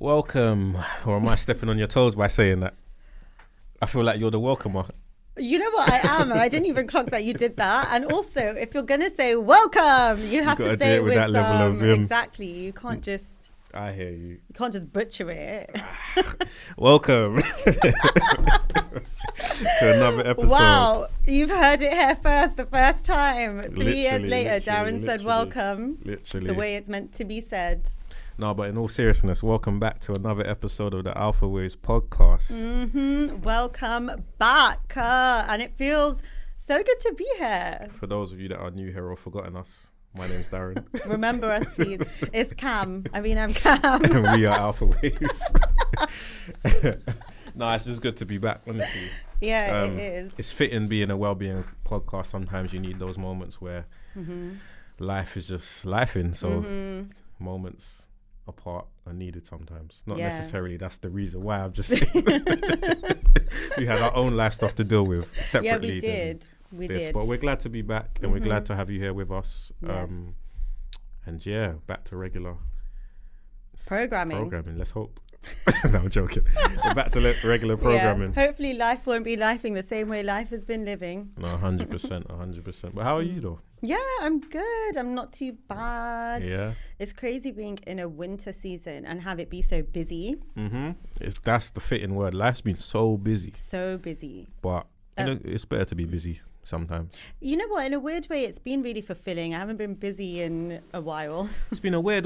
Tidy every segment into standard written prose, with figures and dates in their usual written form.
Welcome. Or am I stepping on your toes by saying that? I feel like you're the welcomer. You know what, I am, and I didn't even clock that you did that. And also, if you're gonna say welcome, you have to say it with that level of exactly. You can't just. I hear you. You can't just butcher it. Welcome to another episode. Wow, you've heard it here first, the first time. 3 years later, Darren said welcome. Literally. The way it's meant to be said. No, but in all seriousness, welcome back to another episode of the Alphawaves podcast. Welcome back. And it feels so good to be here. For those of you that are new here or forgotten us, my name's Darren. Remember us, please. It's Kam. I'm Kam. And we are Alphawaves. No, it's just good to be back, honestly. Yeah, it is. It's fitting being a well-being podcast. Sometimes you need those moments where life is just lifing. So moments apart are needed sometimes. Not necessarily that's the reason why. I'm just saying. We had our own life stuff to deal with separately. Yeah, we did. We did. But we're glad to be back, and we're glad to have you here with us. Yes. And yeah, back to regular programming. Let's hope. No, I'm joking. We're back to regular programming. Yeah. Hopefully life won't be lifing the same way life has been living. No, 100%. But how are you though? Yeah, I'm good. I'm not too bad. Yeah. It's crazy being in a winter season and have it be so busy. That's the fitting word. Life's been so busy. So busy. But it's better to be busy sometimes. You know what? In a weird way, it's been really fulfilling. I haven't been busy in a while. It's been a weird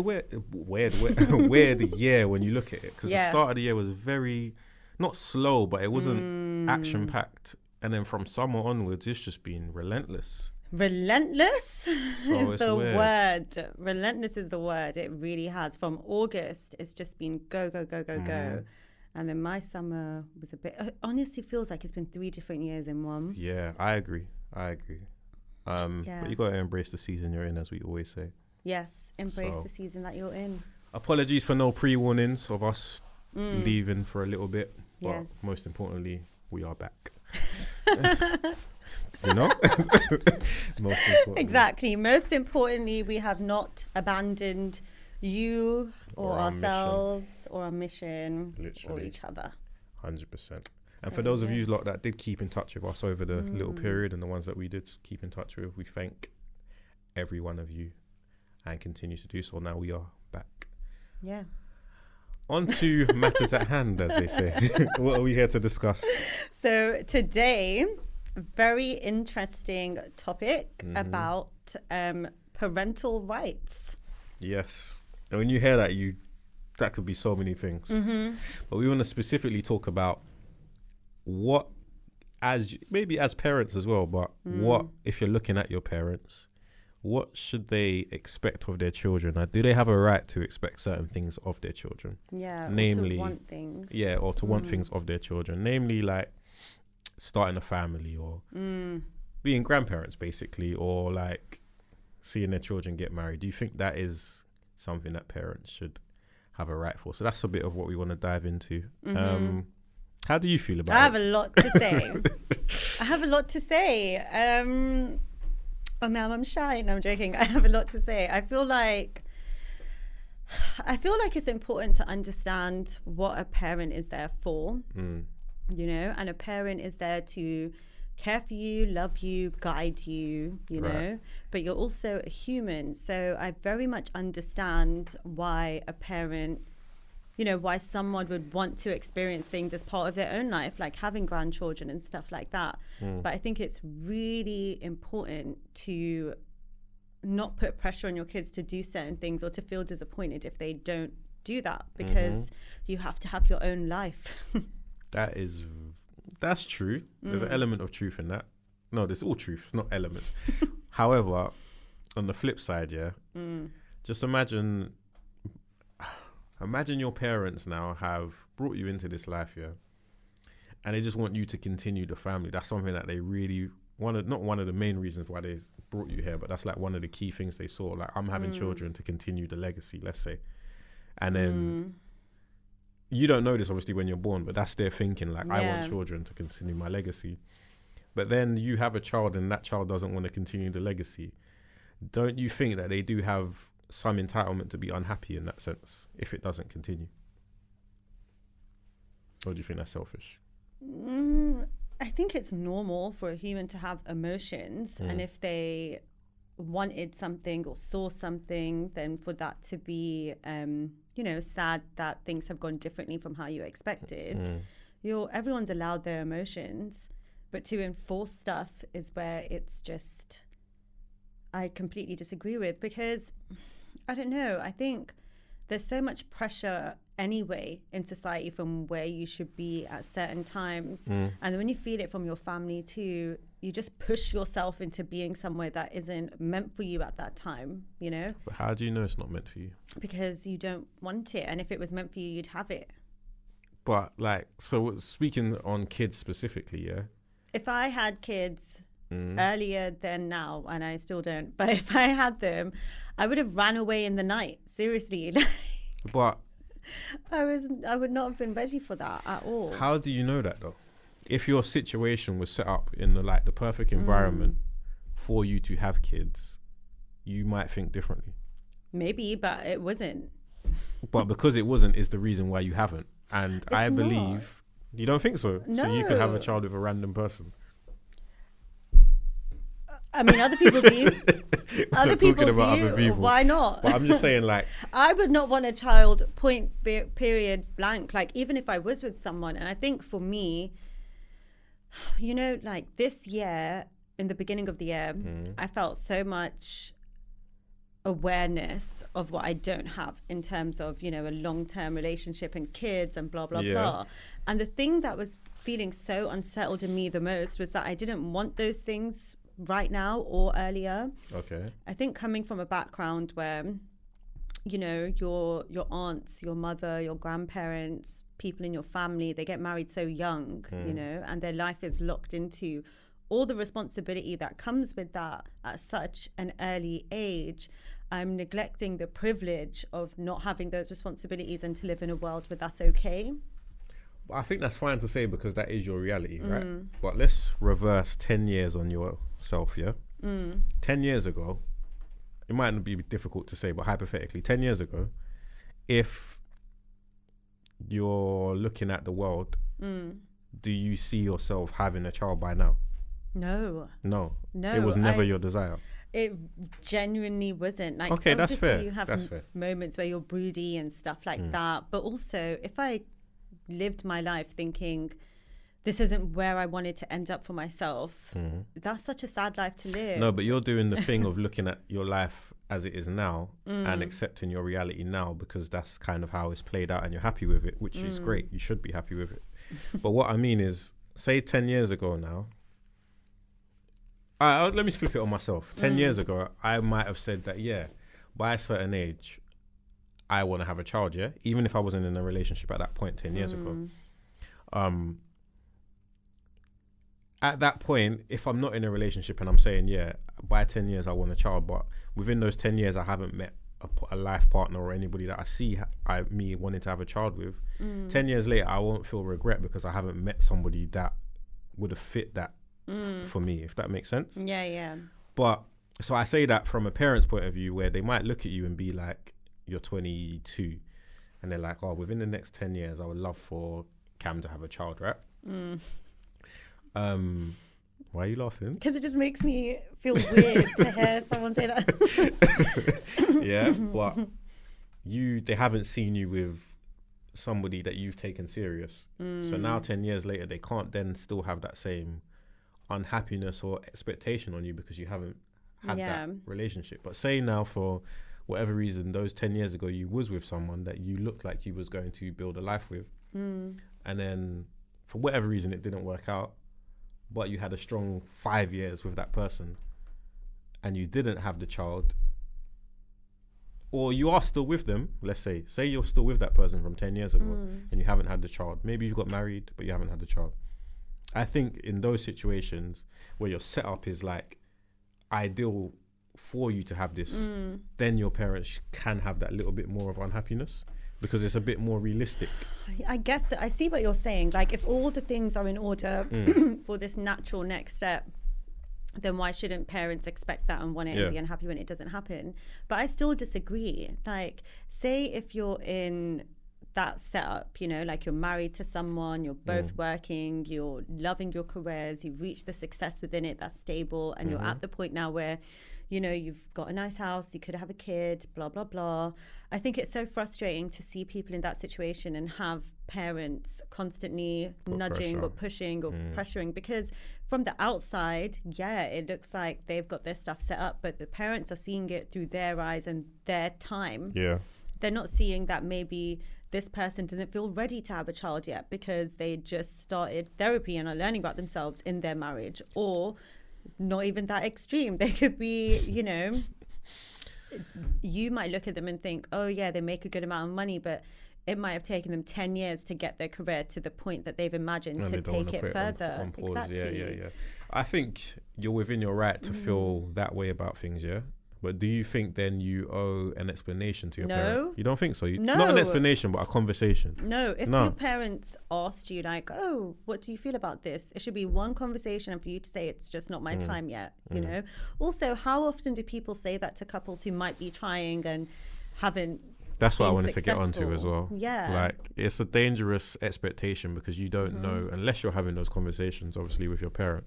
year when you look at it. Because the start of the year was very, not slow, but it wasn't action-packed. And then from summer onwards, it's just been relentless. Relentless is the weird. word. Relentless is the word. It really has. From August, it's just been go. And then my summer was a bit, it honestly feels like it's been 3 different years in one. Yeah, I agree. But you got to embrace the season you're in, as we always say. Yes, embrace the season that you're in. Apologies for no pre-warnings of us leaving for a little bit. But most importantly, we are back. You know? Most importantly. Exactly. Most importantly, we have not abandoned you or ourselves or our mission. Literally. Or each other. 100%. And for those of you lot that did keep in touch with us over the little period, and the ones that we did keep in touch with, we thank every one of you and continue to do so. Now we are back. Yeah. On to matters at hand, as they say. What are we here to discuss? So today, very interesting topic about parental rights. Yes. And when you hear that, that could be so many things. But we want to specifically talk about what, maybe as parents as well, but what, if you're looking at your parents, what should they expect of their children? Do they have a right to expect certain things of their children? Yeah, namely, or to want things. Yeah, or to want things of their children. Namely, like starting a family or being grandparents, basically, or like seeing their children get married. Do you think that is something that parents should have a right for? So that's a bit of what we want to dive into. How do you feel about it? I have a lot to say. Oh, now I'm shy. No, I'm joking. I have a lot to say. I feel like it's important to understand what a parent is there for, you know, and a parent is there to care for you, love you, guide you, you know, but you're also a human. So I very much understand why a parent, you know, why someone would want to experience things as part of their own life, like having grandchildren and stuff like that. But I think it's really important to not put pressure on your kids to do certain things or to feel disappointed if they don't do that, because you have to have your own life. That's true. There's an element of truth in that. No, there's all truth, not element. However, on the flip side, just imagine your parents now have brought you into this life, and they just want you to continue the family. That's something that they really not one of the main reasons why they brought you here, but that's like one of the key things they saw. Like, I'm having children to continue the legacy, let's say. And then you don't know this obviously when you're born, but that's their thinking. Like, I want children to continue my legacy. But then you have a child and that child doesn't want to continue the legacy. Don't you think that they do have some entitlement to be unhappy in that sense if it doesn't continue? Or do you think that's selfish? I think it's normal for a human to have emotions, and if they wanted something or saw something, then for that to be, sad that things have gone differently from how you expected. Everyone's allowed their emotions, but to enforce stuff is where it's just, I completely disagree with, because I don't know, I think there's so much pressure anyway in society from where you should be at certain times, and when you feel it from your family too, you just push yourself into being somewhere that isn't meant for you at that time, But how do you know it's not meant for you? Because you don't want it, and if it was meant for you, you'd have it. But so speaking on kids specifically, if I had kids earlier than now, and I still don't, but if I had them, I would have ran away in the night, seriously. But I would not have been ready for that at all. How do you know that though? If your situation was set up in the perfect environment for you to have kids, you might think differently. Maybe, but it wasn't. But because it wasn't is the reason why you haven't. And I believe you don't think so. No. So you could have a child with a random person. I mean, other people do. Other people do. Why not? But I'm just saying, I would not want a child, period, blank. Even if I was with someone. And I think for me, this year, in the beginning of the year, I felt so much awareness of what I don't have in terms of, a long-term relationship and kids and blah, blah, blah. And the thing that was feeling so unsettled in me the most was that I didn't want those things right now or earlier. Okay. I think coming from a background where, your aunts, your mother, your grandparents, people in your family, they get married so young, and their life is locked into all the responsibility that comes with that at such an early age. I'm neglecting the privilege of not having those responsibilities and to live in a world where that's okay. I think that's fine to say because that is your reality, right? But let's reverse 10 years on yourself, 10 years ago, it might not be difficult to say, but hypothetically, 10 years ago, if you're looking at the world, do you see yourself having a child by now? No. It was never your desire. It genuinely wasn't. Okay, that's fair. You have moments where you're broody and stuff like that. But also, if I lived my life thinking this isn't where I wanted to end up for myself, that's such a sad life to live. No, but you're doing the thing of looking at your life as it is now and accepting your reality now because that's kind of how it's played out and you're happy with it, which is great. You should be happy with it. But what I mean is, say 10 years ago now, let me flip it on myself. 10 years ago, I might have said that, by a certain age, I want to have a child, even if I wasn't in a relationship at that point 10 years ago. At that point, if I'm not in a relationship and I'm saying, by 10 years, I want a child, but within those 10 years, I haven't met a life partner or anybody that I see me wanting to have a child with, 10 years later, I won't feel regret because I haven't met somebody that would have fit that for me, if that makes sense. Yeah. But so I say that from a parent's point of view where they might look at you and be like, you're 22 and they're like, oh, within the next 10 years, I would love for Cam to have a child, right? Why are you laughing? Because it just makes me feel weird to hear someone say that. But they haven't seen you with somebody that you've taken serious. So now 10 years later, they can't then still have that same unhappiness or expectation on you because you haven't had that relationship. But say now for whatever reason, those 10 years ago, you was with someone that you looked like you was going to build a life with. And then for whatever reason, it didn't work out, but you had a strong 5 years with that person and you didn't have the child, or you are still with them, let's say you're still with that person from 10 years ago and you haven't had the child. Maybe you got married, but you haven't had the child. I think in those situations where your setup is like ideal for you to have this, then your parents can have that little bit more of unhappiness because it's a bit more realistic. I guess I see what you're saying. Like if all the things are in order for this natural next step, then why shouldn't parents expect that and want it and be unhappy when it doesn't happen? But I still disagree. Like say if you're in that setup, you know, like you're married to someone, you're both working, you're loving your careers, you've reached the success within it that's stable, and you're at the point now where, you know, you've got a nice house, you could have a kid, blah, blah, blah. I think it's so frustrating to see people in that situation and have parents constantly nudging or pushing or pressuring, because from the outside, yeah, it looks like they've got their stuff set up, but the parents are seeing it through their eyes and their time. Yeah. They're not seeing that maybe this person doesn't feel ready to have a child yet because they just started therapy and are learning about themselves in their marriage, or not even that extreme. They could be, you know, you might look at them and think, oh yeah, they make a good amount of money, but it might have taken them 10 years to get their career to the point that they've imagined And to take it further. on pause. Exactly. Yeah. I think you're within your right to feel that way about things, yeah? But do you think then you owe an explanation to your parent? You don't think so? No. Not an explanation, but a conversation. No, if your parents asked you like, oh, what do you feel about this? It should be one conversation, and for you to say it's just not my time yet, you know? Also, how often do people say that to couples who might be trying and haven't? That's what I wanted to get onto as well. Yeah. Like, it's a dangerous expectation because you don't know, unless you're having those conversations, obviously, with your parent.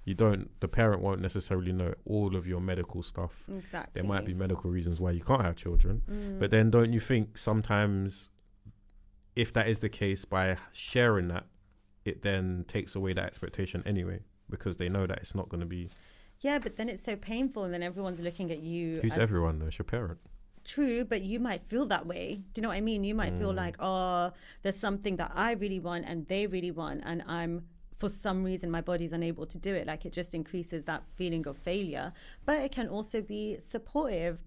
The parent won't necessarily know all of your medical stuff. Exactly. There might be medical reasons why you can't have children. But then don't you think sometimes if that is the case, by sharing that, it then takes away that expectation anyway, because they know that it's not going to be. Yeah, but then it's so painful, and then everyone's looking at you. Who's everyone though? It's your parent. True, but you might feel that way. Do you know what I mean? You might feel like, oh, there's something that I really want and they really want, and for some reason my body's unable to do it. Like, it just increases that feeling of failure. But it can also be supportive.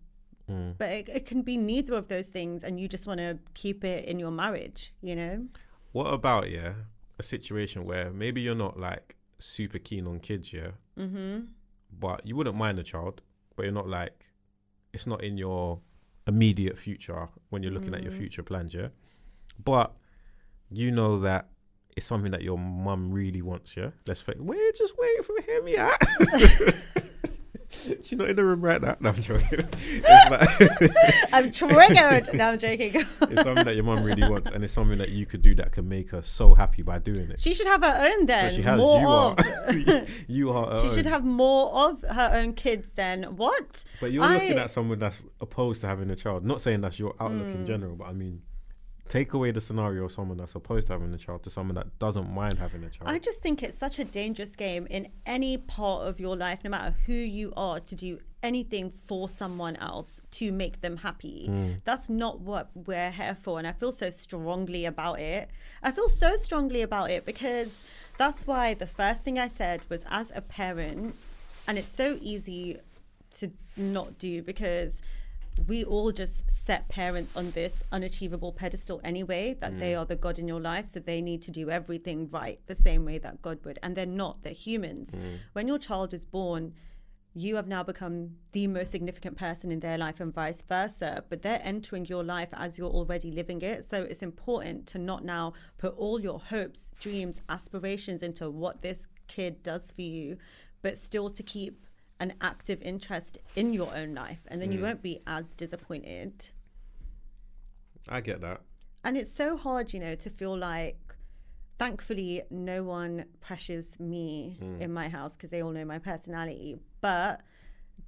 But it can be neither of those things, and you just want to keep it in your marriage, you know? What about, a situation where maybe you're not like super keen on kids, but you wouldn't mind a child, but you're not like, it's not in your immediate future when you're looking at your future plans, but you know that it's something that your mum really wants, just wait for hear me out. She's not in the room right now. No, I'm joking. I'm triggered. No, I'm joking. It's something that your mum really wants, and it's something that you could do that can make her so happy by doing it. She should have her own then. But she has. More You are. She should have more of her own kids then. What? But you're looking at someone that's opposed to having a child. Not saying that's your outlook in general, but I mean, take away the scenario of someone that's opposed to having a child to someone that doesn't mind having a child. I just think it's such a dangerous game in any part of your life, no matter who you are, to do anything for someone else to make them happy. That's not what we're here for. And I feel so strongly about it. Because that's why the first thing I said was, as a parent, and it's so easy to not do because we all just set parents on this unachievable pedestal anyway, that they are the God in your life, so they need to do everything right the same way that God would. And they're not, they're humans. When your child is born, you have now become the most significant person in their life and vice versa, but they're entering your life as you're already living it. So it's important to not now put all your hopes, dreams, aspirations into what this kid does for you, but still to keep an active interest in your own life, and then you won't be as disappointed. I get that. And it's so hard, to feel like, thankfully no one pressures me in my house because they all know my personality, but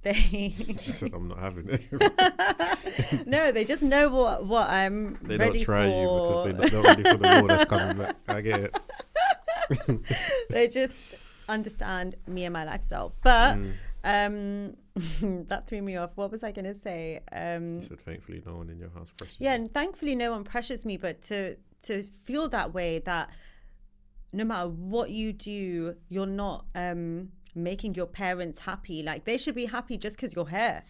they said I'm not having it. No, they just know what I'm they ready for. They don't try you because they're not ready for the war that's coming back. I get it. They just understand me and my lifestyle, but that threw me off. What was I going to say? You said thankfully no one in your house pressures you. And thankfully no one pressures me, but to feel that way, that no matter what you do, you're not making your parents happy. Like, they should be happy just because you're here.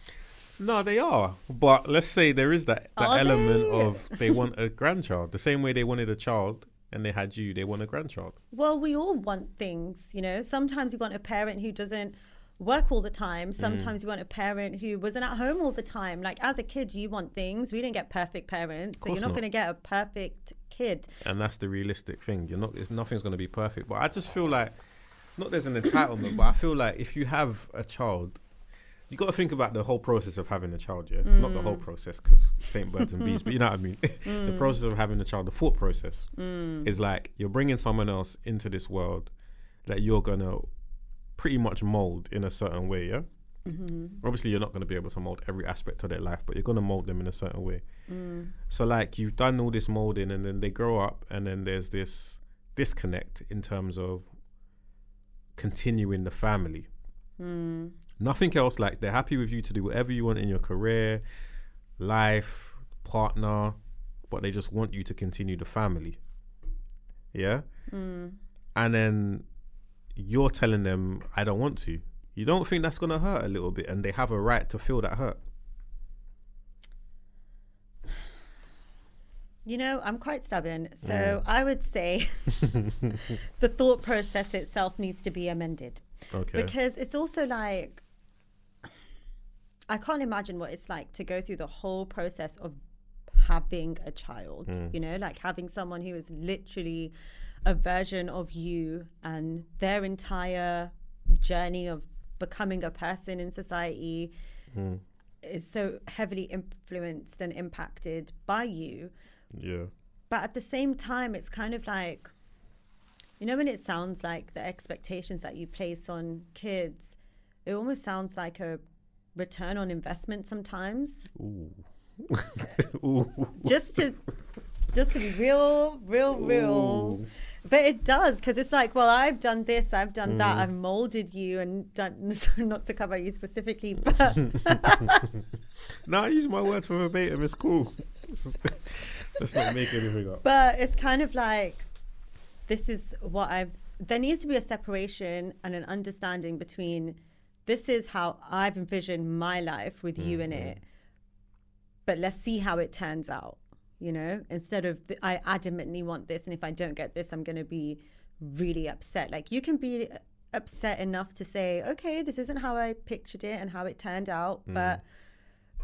No, they are. But let's say there is that element of they want a grandchild. The same way they wanted a child and they had you, they want a grandchild. Well, we all want things, Sometimes you want a parent who doesn't work all the time. Sometimes you want a parent who wasn't at home all the time. Like, as a kid, you want things. We didn't get perfect parents, so you're not going to get a perfect kid. And that's the realistic thing. Nothing's going to be perfect. But I just feel like, not there's an entitlement, but I feel like if you have a child, you got to think about the whole process of having a child, yeah? Not the whole process, because St. Birds and Bees, but you know what I mean? The process of having a child, the thought process is like you're bringing someone else into this world that you're going to pretty much mold in a certain way, yeah? Obviously, you're not going to be able to mold every aspect of their life, but you're going to mold them in a certain way. So like you've done all this molding and then they grow up and then there's this disconnect in terms of continuing the family. Nothing else. Like they're happy with you to do whatever you want in your career, life, partner, but they just want you to continue the family. Yeah. And then you're telling them, I don't want to. You don't think that's gonna hurt a little bit, and they have a right to feel that hurt? You know, I'm quite stubborn, so I would say the thought process itself needs to be amended. Okay. Because it's also like, I can't imagine what it's like to go through the whole process of having a child, you know, like having someone who is literally a version of you, and their entire journey of becoming a person in society is so heavily influenced and impacted by you. Yeah. But at the same time, it's kind of like, you know, when it sounds like the expectations that you place on kids, it almost sounds like a return on investment sometimes. Ooh. Just to be real. But it does, because it's like, well, I've done this, I've done that, I've molded you and done, so not to cover you specifically, but No, I use my words for verbatim, it's cool. Let's not make anything up. But it's kind of like, this is what there needs to be a separation and an understanding between, this is how I've envisioned my life with you in it, but let's see how it turns out. You know, instead of I adamantly want this, and if I don't get this, I'm going to be really upset. Like, you can be upset enough to say, okay, this isn't how I pictured it and how it turned out, but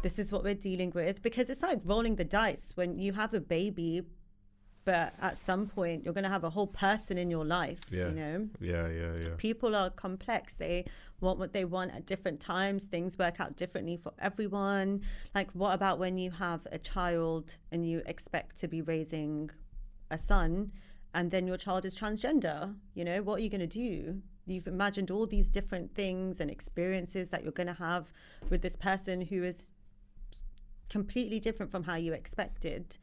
this is what we're dealing with. Because it's like rolling the dice when you have a baby, but at some point you're going to have a whole person in your life. Yeah. You know? Yeah. People are complex. They want what they want at different times. Things work out differently for everyone. Like, what about when you have a child and you expect to be raising a son, and then your child is transgender? You know, what are you going to do? You've imagined all these different things and experiences that you're going to have with this person who is completely different from how you expected.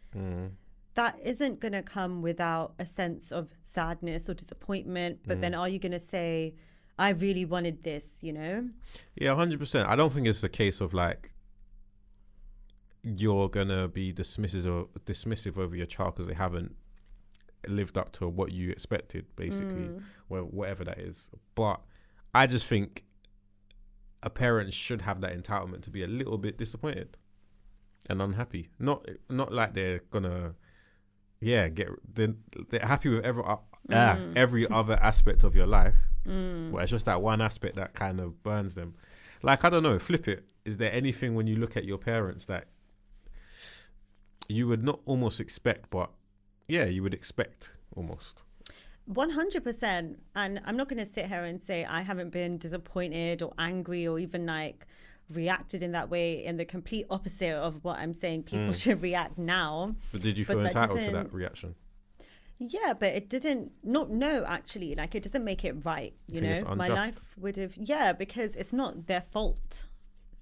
That isn't going to come without a sense of sadness or disappointment. But then are you going to say, I really wanted this, you know? Yeah, 100%. I don't think it's a case of like you're going to be dismissive over your child because they haven't lived up to what you expected, basically, well, whatever that is. But I just think a parent should have that entitlement to be a little bit disappointed and unhappy. Not like they're going to... they're happy with every other aspect of your life, but it's just that one aspect that kind of burns them. Like, I don't know, flip it. Is there anything when you look at your parents that you would not almost expect, but you would expect almost? 100%. And I'm not going to sit here and say I haven't been disappointed or angry or even like reacted in that way, in the complete opposite of what I'm saying people should react now. But did you feel entitled to that reaction? Yeah, but it didn't, no, actually, like, it doesn't make it right, you know? My life would have, because it's not their fault.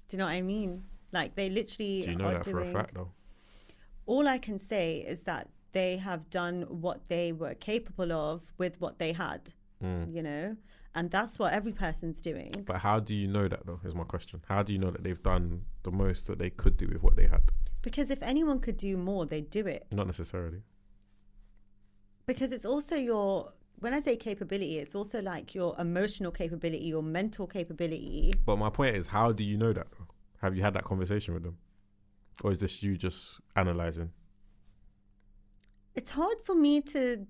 Do you know what I mean? Like, they literally Do you know that for a fact, though? All I can say is that they have done what they were capable of with what they had, you know? And that's what every person's doing. But how do you know that, though, is my question. How do you know that they've done the most that they could do with what they had? Because if anyone could do more, they'd do it. Not necessarily. Because it's also when I say capability, it's also like your emotional capability, your mental capability. But my point is, how do you know that, though? Have you had that conversation with them? Or is this you just analysing? It's hard for me to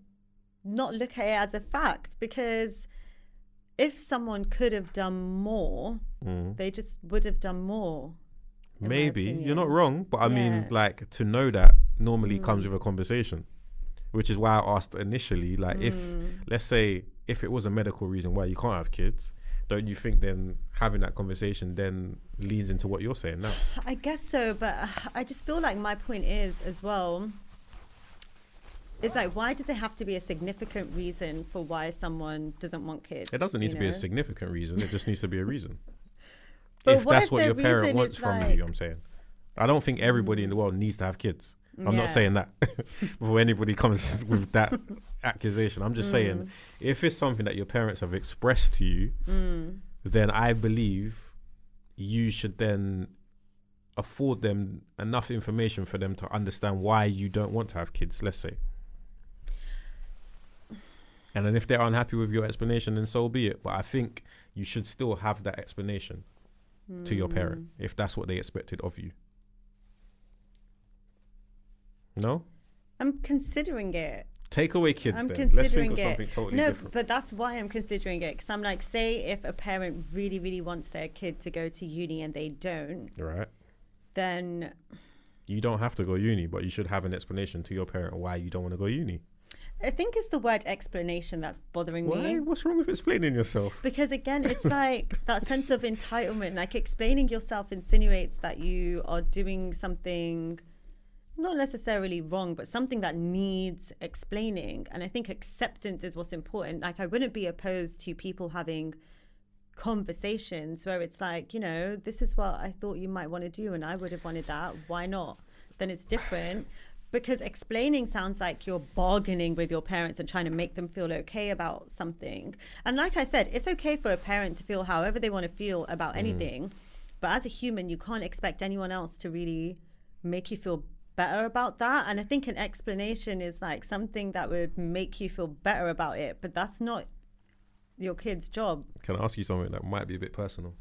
not look at it as a fact, because if someone could have done more, they just would have done more. Maybe. You're not wrong. But I mean, like, to know that normally comes with a conversation, which is why I asked initially, like, if, let's say, if it was a medical reason why you can't have kids, don't you think then having that conversation then leads into what you're saying now? I guess so, but I just feel like my point is as well, it's like, why does it have to be a significant reason for why someone doesn't want kids? It doesn't need to be a significant reason. It just needs to be a reason. But If that's what your parent wants from you, I'm saying. I don't think everybody in the world needs to have kids. I'm not saying that before anybody comes with that accusation. I'm just saying, if it's something that your parents have expressed to you, then I believe you should then afford them enough information for them to understand why you don't want to have kids, let's say. And then if they're unhappy with your explanation, then so be it. But I think you should still have that explanation to your parent if that's what they expected of you. No? I'm considering it. Take away kids I'm then. Let's think of considering something totally different. No, but that's why I'm considering it. Because I'm like, say if a parent really, really wants their kid to go to uni and they don't, Right. then You don't have to go uni, but you should have an explanation to your parent why you don't want to go uni. I think it's the word explanation that's bothering Why? me. What's wrong with explaining yourself? Because again, it's like that sense of entitlement. Like explaining yourself insinuates that you are doing something not necessarily wrong, but something that needs explaining. And I think acceptance is what's important. Like I wouldn't be opposed to people having conversations where it's like, you know, this is what I thought you might want to do and I would have wanted that. Why not? Then it's different. Because explaining sounds like you're bargaining with your parents and trying to make them feel okay about something. And like I said, it's okay for a parent to feel however they want to feel about anything. But as a human, you can't expect anyone else to really make you feel better about that. And I think an explanation is like something that would make you feel better about it. But that's not your kid's job. Can I ask you something that might be a bit personal?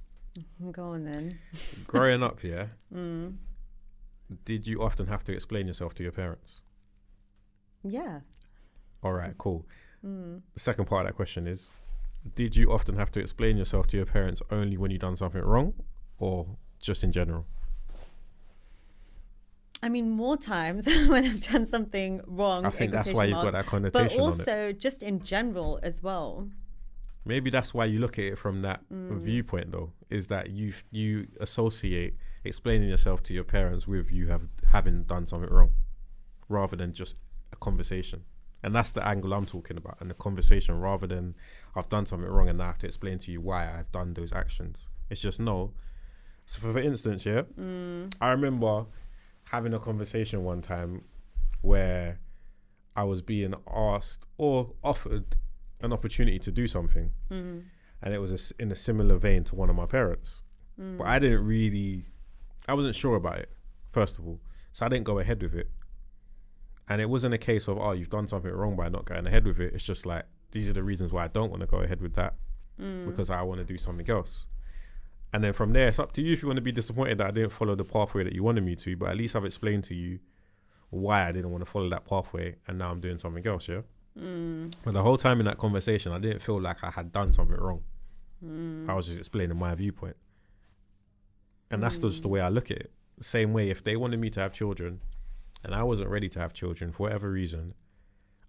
Go on then. Growing up, yeah? Did you often have to explain yourself to your parents? Yeah. All right, cool. The second part of that question is, did you often have to explain yourself to your parents only when you've done something wrong or just in general? I mean, more times when I've done something wrong. I think that's why you've got that connotation on it. But also just in general as well. Maybe that's why you look at it from that viewpoint, though, is that you associate explaining yourself to your parents with you having done something wrong, rather than just a conversation. And that's the angle I'm talking about, and the conversation, rather than I've done something wrong and now I have to explain to you why I've done those actions. It's just no. So for instance, yeah, I remember having a conversation one time where I was being asked or offered an opportunity to do something, and it was in a similar vein to one of my parents, but I wasn't sure about it, first of all, so I didn't go ahead with it. And it wasn't a case of, oh, you've done something wrong by not going ahead with it. It's just like, these are the reasons why I don't want to go ahead with that, because I want to do something else. And then from there, it's up to you if you want to be disappointed that I didn't follow the pathway that you wanted me to, but at least I've explained to you why I didn't want to follow that pathway, and now I'm doing something else, yeah? But the whole time in that conversation, I didn't feel like I had done something wrong. I was just explaining my viewpoint. And that's just the way I look at it. The same way, if they wanted me to have children and I wasn't ready to have children for whatever reason,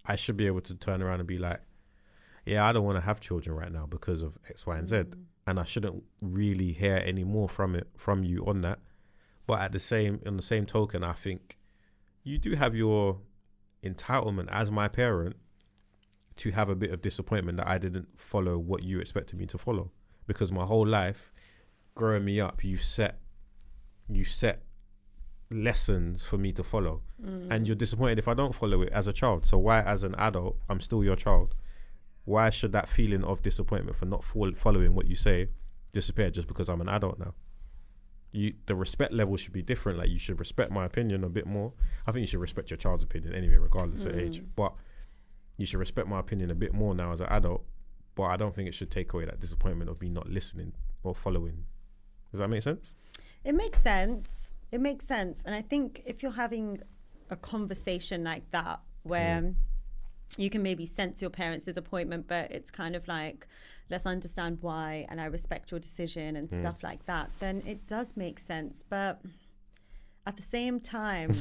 I should be able to turn around and be like, yeah, I don't want to have children right now because of X, Y, and Z. And I shouldn't really hear any more from you on that. But on the same token, I think you do have your entitlement as my parent to have a bit of disappointment that I didn't follow what you expected me to follow. Because my whole life, growing me up, you set lessons for me to follow, and you're disappointed if I don't follow it as a child. So why, as an adult, I'm still your child? Why should that feeling of disappointment for not following what you say disappear just because I'm an adult now? The respect level should be different. Like, you should respect my opinion a bit more. I think you should respect your child's opinion anyway, regardless of age. But you should respect my opinion a bit more now as an adult. But I don't think it should take away that disappointment of me not listening or following. Does that make sense? It makes sense. It makes sense. And I think if you're having a conversation like that, where you can maybe sense your parents' disappointment, but it's kind of like, let's understand why, and I respect your decision and stuff like that, then it does make sense. But at the same time,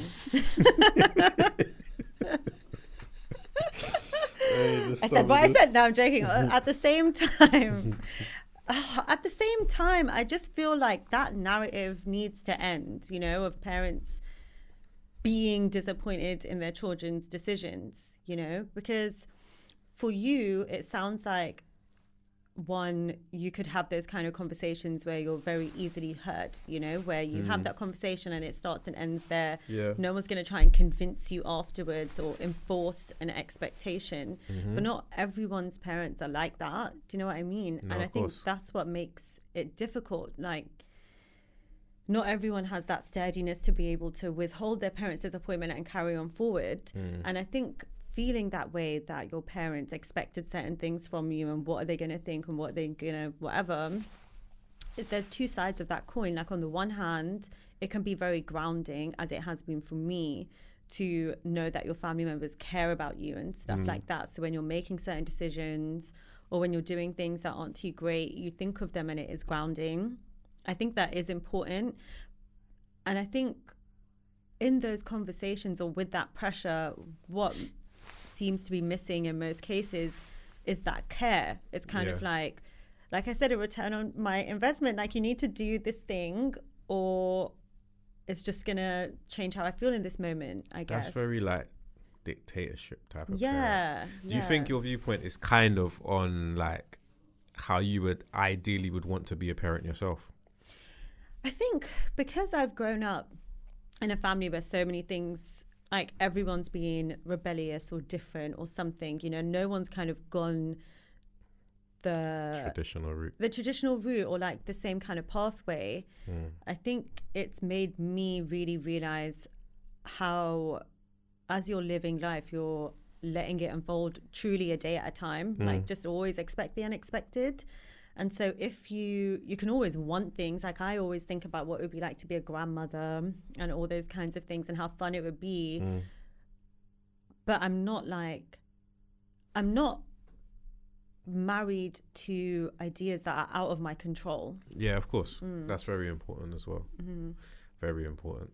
I said what I said. No, I'm joking. At the same time, At the same time, I just feel like that narrative needs to end, you know, of parents being disappointed in their children's decisions, you know, because for you, it sounds like one, you could have those kind of conversations where you're very easily hurt, you know, where you have that conversation and it starts and ends there. Yeah. No one's going to try and convince you afterwards or enforce an expectation. But not everyone's parents are like that. Do you know what I mean? No, and I of think course. that's what makes it difficult. Like, not everyone has that sturdiness to be able to withhold their parents' disappointment and carry on forward. And I think feeling that way, that your parents expected certain things from you and what are they going to think and what they're going to whatever, is there's two sides of that coin. Like, on the one hand, it can be very grounding, as it has been for me, to know that your family members care about you and stuff like that. So when you're making certain decisions or when you're doing things that aren't too great, you think of them and it is grounding. I think that is important. And I think in those conversations or with that pressure, what seems to be missing in most cases is that care. It's kind of like I said, a return on my investment. Like, you need to do this thing or it's just going to change how I feel in this moment, I guess. That's very like dictatorship type of parent. Yeah. Do you think your viewpoint is kind of on like how you would ideally would want to be a parent yourself? I think because I've grown up in a family where so many things, like everyone's being rebellious or different or something, you know, no one's kind of gone the traditional route or like the same kind of pathway. I think it's made me really realize how, as you're living life, you're letting it unfold truly a day at a time. Like, just always expect the unexpected. And so if you can always want things, like I always think about what it would be like to be a grandmother and all those kinds of things and how fun it would be. But I'm not married to ideas that are out of my control. Yeah, of course. That's very important as well. Very important.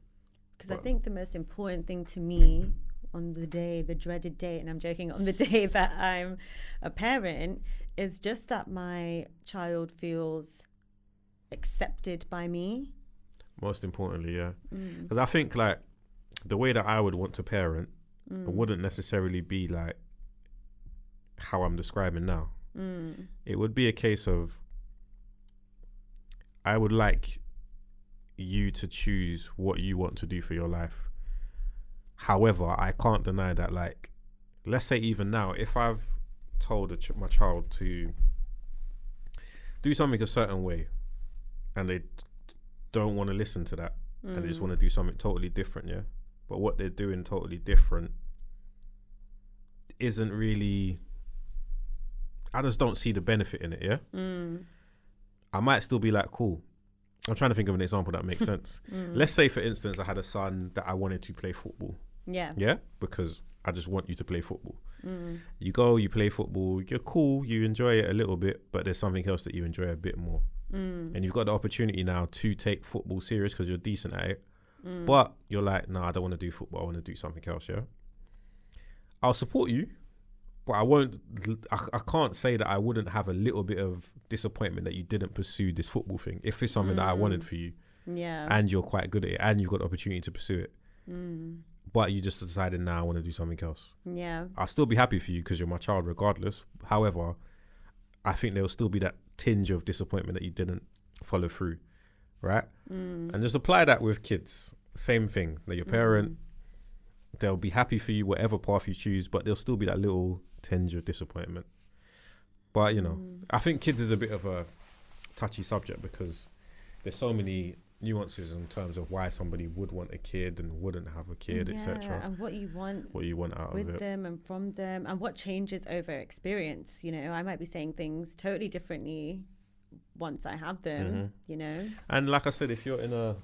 Because I think the most important thing to me on the dreaded day, and I'm joking, on the day that I'm a parent, is just that my child feels accepted by me. Most importantly, yeah. Because I think like the way that I would want to parent wouldn't necessarily be like how I'm describing now. It would be a case of, I would like you to choose what you want to do for your life. However, I can't deny that, like, let's say even now, if I've told my child to do something a certain way and they don't want to listen to that and they just want to do something totally different, yeah? But what they're doing totally different isn't really, I just don't see the benefit in it, yeah? I might still be like, cool. I'm trying to think of an example that makes sense. Let's say, for instance, I had a son that I wanted to play football. Yeah? Because I just want you to play football. You go, you play football, you're cool, you enjoy it a little bit, but there's something else that you enjoy a bit more. And you've got the opportunity now to take football serious because you're decent at it. But you're like, nah, I don't want to do football, I want to do something else, yeah? I'll support you, but I can't say that I wouldn't have a little bit of disappointment that you didn't pursue this football thing if it's something that I wanted for you. Yeah. And you're quite good at it and you've got the opportunity to pursue it. But you just decided, now I want to do something else. Yeah. I'll still be happy for you because you're my child regardless. However, I think there'll still be that tinge of disappointment that you didn't follow through, right? And just apply that with kids. Same thing. That your parent, they'll be happy for you whatever path you choose, but there'll still be that little tinge of disappointment. But, you know, I think kids is a bit of a touchy subject because there's so many nuances in terms of why somebody would want a kid and wouldn't have a kid, etc. And what you want out with of it, them and from them, and what changes over experience. You know, I might be saying things totally differently once I have them, you know. And like I said, if you're in a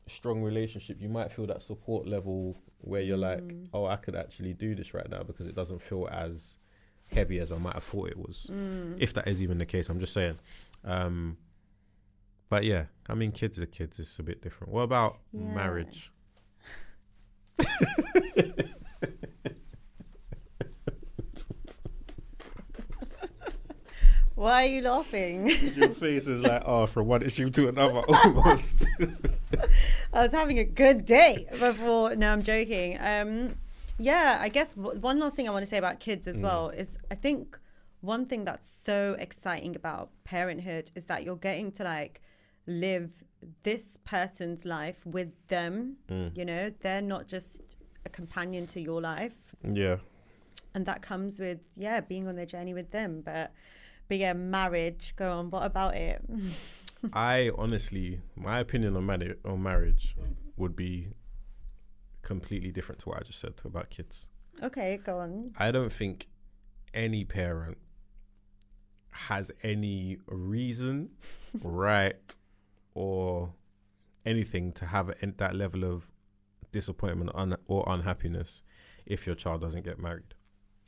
strong relationship, you might feel that support level where you're like, oh, I could actually do this right now because it doesn't feel as heavy as I might have thought it was. If that is even the case, I'm just saying. But yeah, I mean, kids are kids. It's a bit different. What about marriage? Why are you laughing? Your face is like, oh, from one issue to another, almost. I was having a good day before. No, I'm joking. Yeah, I guess one last thing I want to say about kids as well is I think one thing that's so exciting about parenthood is that you're getting to like live this person's life with them. You know, they're not just a companion to your life. Yeah. And that comes with, being on their journey with them. But yeah, marriage, go on. What about it? I honestly, my opinion on marriage would be completely different to what I just said about kids. Okay, go on. I don't think any parent has any reason, right, or anything to have that level of disappointment or unhappiness if your child doesn't get married.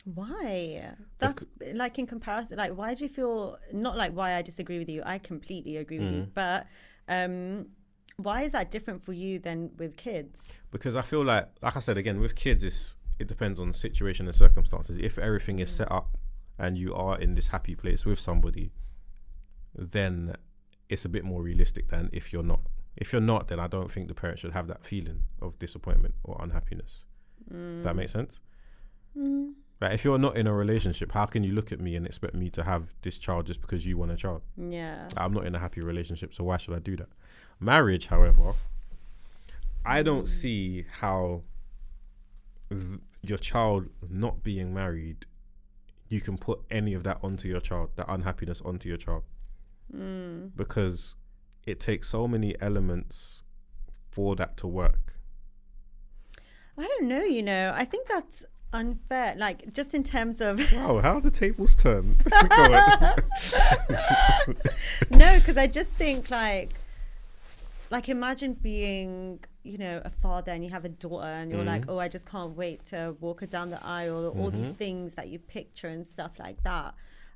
Why? That's like in comparison, like why do you feel, not like why I disagree with you, I completely agree with you, but why is that different for you than with kids? Because I feel like I said again, with kids it depends on the situation and circumstances. If everything is set up and you are in this happy place with somebody, then it's a bit more realistic than if you're not. If you're not, then I don't think the parent should have that feeling of disappointment or unhappiness. Does that make sense? Like, if you're not in a relationship, how can you look at me and expect me to have this child just because you want a child? Yeah. I'm not in a happy relationship, so why should I do that? Marriage, however, I don't see how your child not being married, you can put any of that onto your child, that unhappiness onto your child. Because it takes so many elements for that to work. I don't know, I think that's unfair, like just in terms of wow, how the tables turn. No, because I just think like imagine being a father and you have a daughter and you're like, oh, I just can't wait to walk her down the aisle, or all these things that you picture and stuff like that.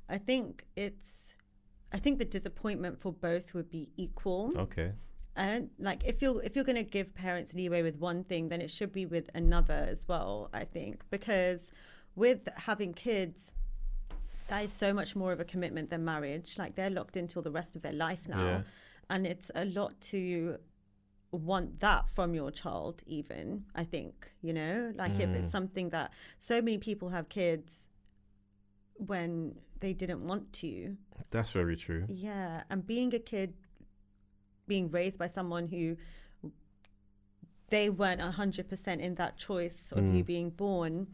I think the disappointment for both would be equal. Okay. And like if you're going to give parents leeway with one thing, then it should be with another as well, I think, because with having kids, that is so much more of a commitment than marriage. Like they're locked into the rest of their life now, and it's a lot to want that from your child even, I think, like if it's something that so many people have kids when they didn't want to. That's very true. Yeah, and being a kid, being raised by someone who they weren't 100% in that choice of you being born,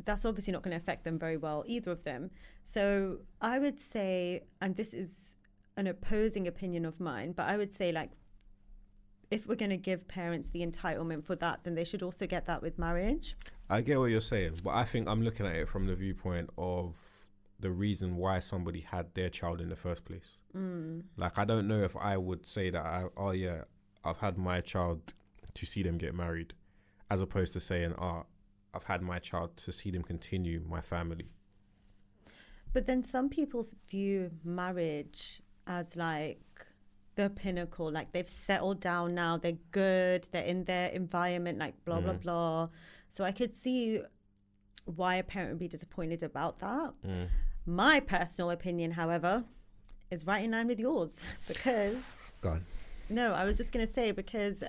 that's obviously not going to affect them very well, either of them. So I would say, and this is an opposing opinion of mine, but I would say like if we're going to give parents the entitlement for that, then they should also get that with marriage. I get what you're saying, but I think I'm looking at it from the viewpoint of the reason why somebody had their child in the first place. Like, I don't know if I would say that, I've had my child to see them get married, as opposed to saying, I've had my child to see them continue my family. But then some people view marriage as like the pinnacle, like they've settled down now, they're good, they're in their environment, like blah, blah, blah. So I could see why a parent would be disappointed about that. My personal opinion, however, is right in line with yours because... Go on. No, I was just going to say because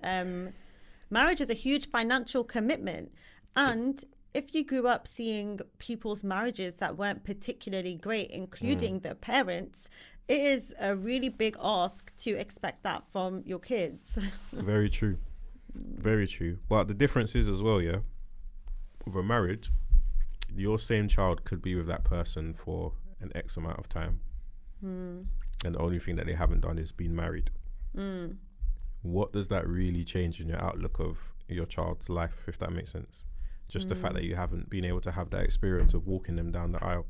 marriage is a huge financial commitment. And if you grew up seeing people's marriages that weren't particularly great, including their parents, it is a really big ask to expect that from your kids. Very true. Very true. But the difference is as well, with a marriage, your same child could be with that person for an X amount of time. And the only thing that they haven't done is been married. What does that really change in your outlook of your child's life, if that makes sense? Just the fact that you haven't been able to have that experience of walking them down the aisle,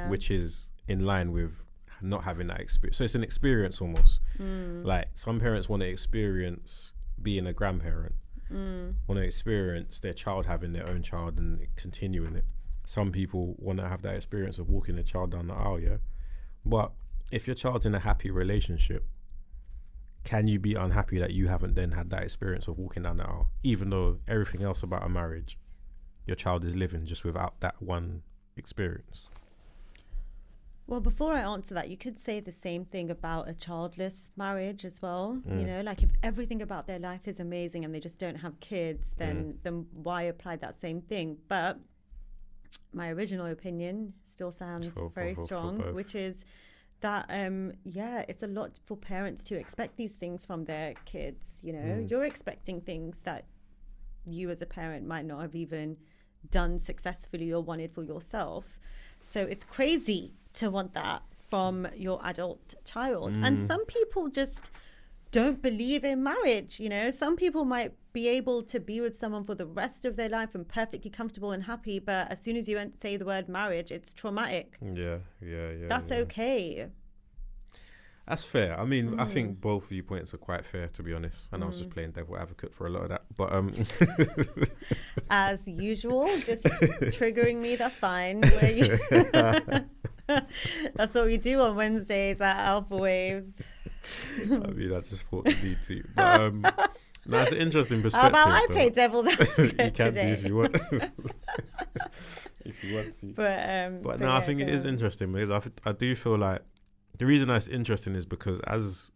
which is in line with not having that experience. So it's an experience almost. Like some parents want to experience being a grandparent, want to experience their child having their own child and continuing it. Some people want to have that experience of walking a child down the aisle, But if your child's in a happy relationship, can you be unhappy that you haven't then had that experience of walking down the aisle, even though everything else about a marriage, your child is living just without that one experience? Well, before I answer that, you could say the same thing about a childless marriage as well. You know, like if everything about their life is amazing and they just don't have kids, then why apply that same thing? But my original opinion still sounds very strong, which is that it's a lot for parents to expect these things from their kids. You know, you're expecting things that you as a parent might not have even done successfully or wanted for yourself. So it's crazy to want that from your adult child. And some people just don't believe in marriage. You know, some people might be able to be with someone for the rest of their life and perfectly comfortable and happy, but as soon as you say the word marriage, it's traumatic. That's okay. That's fair. I mean, I think both viewpoints are quite fair, to be honest. And I was just playing devil advocate for a lot of that. But as usual, just triggering me, that's fine. That's what we do on Wednesdays at Alphawaves. I mean, I just thought we need to. But no, it's an interesting perspective. How about I play devil's advocate You can today? do if you want. If you want to. But no, I think it is interesting because I do feel like the reason that's interesting is because as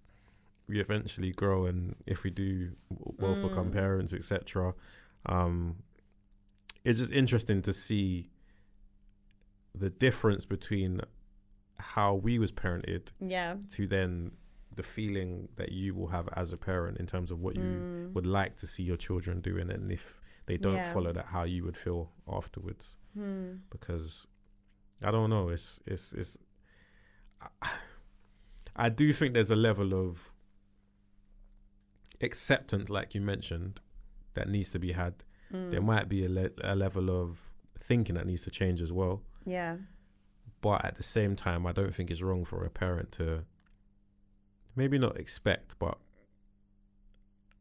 we eventually grow and if we do both become parents, etc., it's just interesting to see the difference between how we was parented to then the feeling that you will have as a parent in terms of what you would like to see your children doing, and if they don't follow that, how you would feel afterwards. Because I don't know, it's I do think there's a level of acceptance, like you mentioned, that needs to be had. There might be a level of thinking that needs to change as well. Yeah. But at the same time, I don't think it's wrong for a parent to maybe not expect, but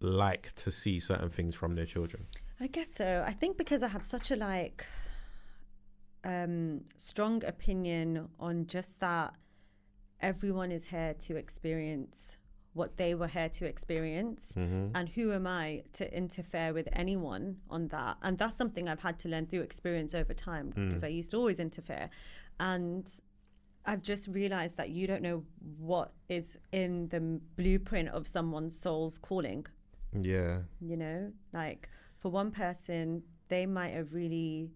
like to see certain things from their children. I guess so. I think because I have such a strong opinion on just that everyone is here to experience what they were here to experience, and who am I to interfere with anyone on that? And that's something I've had to learn through experience over time, because I used to always interfere, and I've just realized that you don't know what is in the blueprint of someone's soul's calling. Yeah. You know, like for one person, they might have really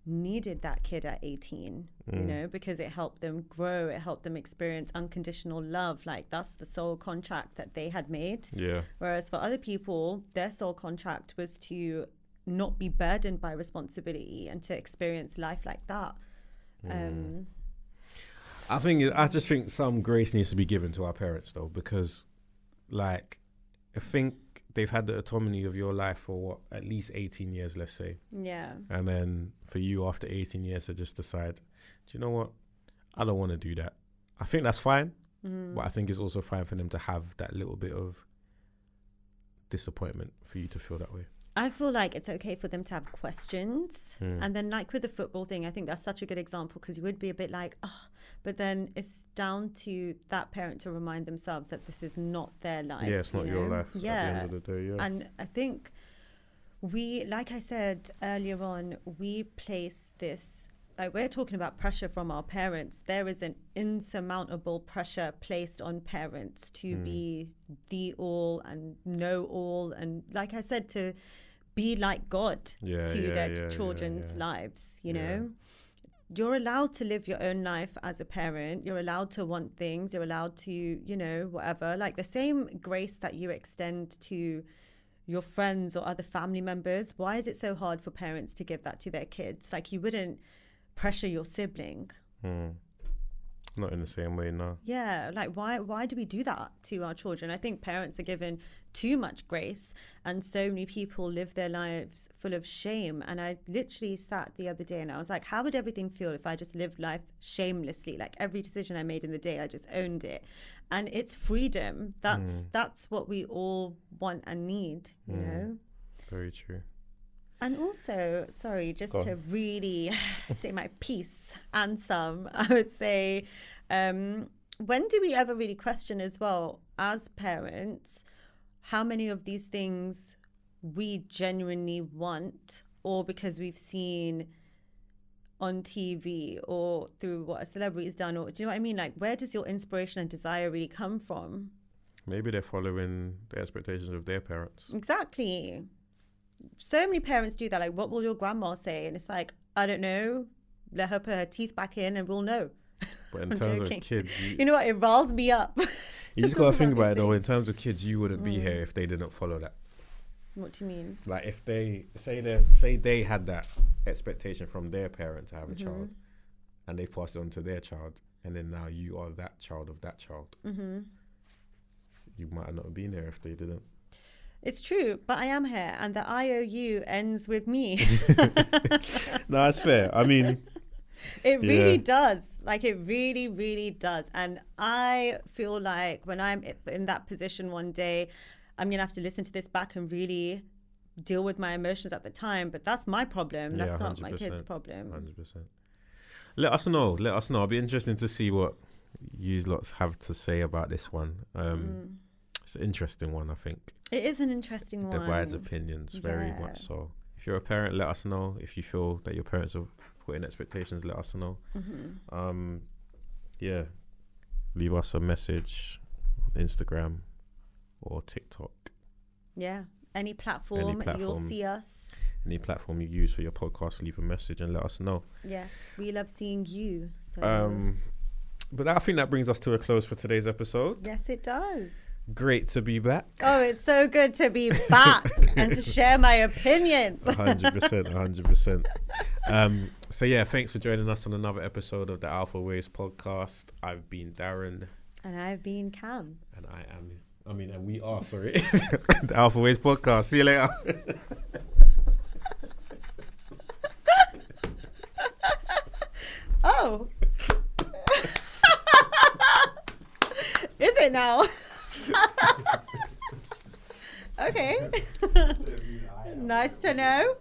needed that kid at 18, you know, because it helped them grow, it helped them experience unconditional love. Like that's the soul contract that they had made. Yeah. Whereas for other people, their soul contract was to not be burdened by responsibility and to experience life like that. I just think some grace needs to be given to our parents though, because like I think they've had the autonomy of your life for what, at least 18 years, let's say. Yeah. And then for you after 18 years to just decide, do you know what? I don't want to do that. I think that's fine. But I think it's also fine for them to have that little bit of disappointment for you to feel that way. I feel like it's okay for them to have questions. And then like with the football thing, I think that's such a good example, because you would be a bit like, but then it's down to that parent to remind themselves that this is not their life. Yeah, it's not your life Yeah. at the end of the day, yeah. And I think we, like I said earlier on, we place this, like we're talking about pressure from our parents. There is an insurmountable pressure placed on parents to be the all and know all. And like I said, to be like God to their children's lives, you know? You're allowed to live your own life as a parent. You're allowed to want things. You're allowed to, you know, whatever. Like the same grace that you extend to your friends or other family members, why is it so hard for parents to give that to their kids? Like you wouldn't pressure your sibling. Not in the same way, no. Yeah, like why do we do that to our children? I think parents are given too much grace, and so many people live their lives full of shame. And I literally sat the other day and I was like, how would everything feel if I just lived life shamelessly? Like every decision I made in the day, I just owned it. And it's freedom. That's what we all want and need, you know? Very true. And also, sorry, just to really say my piece and some, I would say, when do we ever really question as well, as parents, how many of these things we genuinely want, or because we've seen on TV or through what a celebrity's done, or do you know what I mean? Like, where does your inspiration and desire really come from? Maybe they're following the expectations of their parents. Exactly. So many parents do that. Like, what will your grandma say? And it's like, I don't know. Let her put her teeth back in and we'll know. But in terms of kids, you know what? It riles me up. You just got to think about it though. In terms of kids, you wouldn't be here if they didn't follow that. What do you mean? Like, if they say they had that expectation from their parent to have a child, and they've passed it on to their child, and then now you are that child of that child. You might not have been there if they didn't. It's true, but I am here, and the IOU ends with me. No, that's fair. I mean, it really does. Like, it really, really does. And I feel like when I'm in that position one day, I'm going to have to listen to this back and really deal with my emotions at the time. But that's my problem. That's not my kid's problem. 100%. Let us know. It'll be interesting to see what you lots have to say about this one. It's an interesting one, I think. It is an interesting one. Divides opinions, very much so. If you're a parent, let us know. If you feel that your parents are putting expectations, let us know. Leave us a message on Instagram or TikTok. Yeah, any platform you'll see us. Any platform you use for your podcast, leave a message and let us know. Yes, we love seeing you. So. But I think that brings us to a close for today's episode. Yes, it does. Great to be back. Oh, it's so good to be back and to share my opinions. 100%. So yeah, thanks for joining us on another episode of the Alphawaves podcast. I've been Darren. And I've been Kam. And we are, the Alphawaves podcast. See you later. Oh. Is it now? Okay. Nice to know.